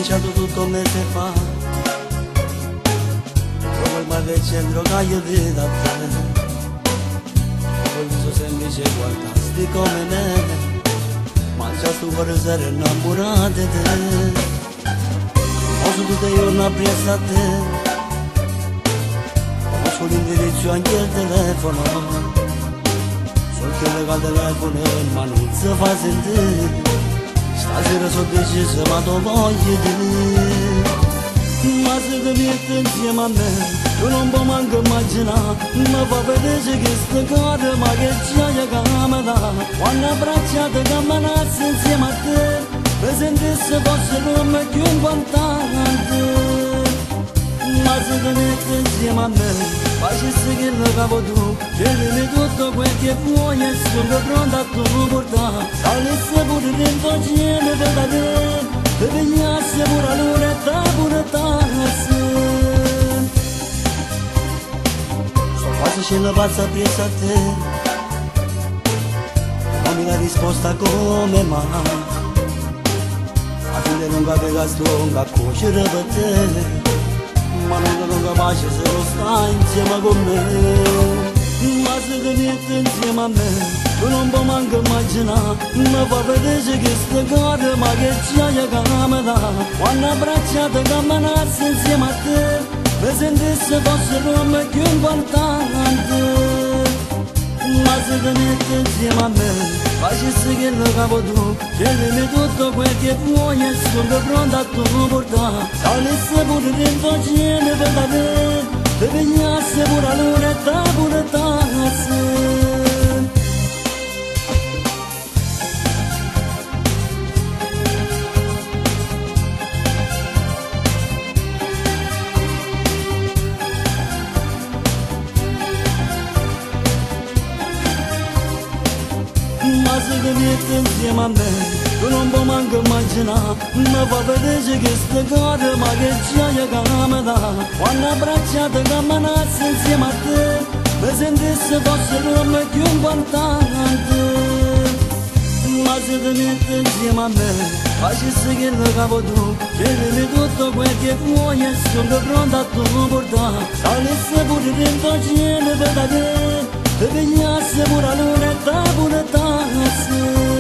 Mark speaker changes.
Speaker 1: lasciato tutto un mese fa, proprio il mal del centro che io vedo a te, col viso semplice guardasti come me, ma già sto per essere innamorato di te. Ho su tutti i giorni appresso a te, conosco l'indirizzo anche il telefono, so che lega il telefono ma non si fa sentire. Stasera sono deciso ma tu voglio dire, ma se ti metti insieme a me io non può manco immaginare, mi fa vedere che sta cosa ma che gioia che mi dà, quando abbracciate camminassi insieme a te, mi sentissi fosse come più importante. Ma se ti metti insieme a me, facessi che lo capo tu, chiedimi tutto quel che vuoi e sono pronto a tu portare. Salisse pure dentro cielo per da te, ti pigliassi pure la luna e te pure tassi. Sono quasi scena pazza presa a te, non mi dà risposta come mai. A fine non capiva stonga a cuocere per te, ma non sono capace se non stai insieme con me. Ma se ti metti insieme a me tu non puoi manco immaginare, mi fa vedere che sta cosa ma che gioia che mi dà, quando abbracciate camminassi insieme a te, mi sentissi fosse come più importante. Ma se ti metti insieme a me, facessi che lo capo tu, chiedimi tutto quel che vuoi e sono pronto a tu portare. Salisse pure dentro cielo per da te, ti pigliassi pure la luna e te pure tassi. Ma se ti metti insieme a me, tu non puoi manco immaginare, mi fa vedere che sta cosa ma che gioia che mi dà, quando abbracciate camminassi insieme a te, mi sentissi fosse come più importante. Ma se ti metti insieme a me, facessi che lo capo tu, chiedimi tutto quel che vuoi e sono pronto a tu portare. Salisse pure dentro cielo per da te, ti pigliassi pure la luna e te pure tassi.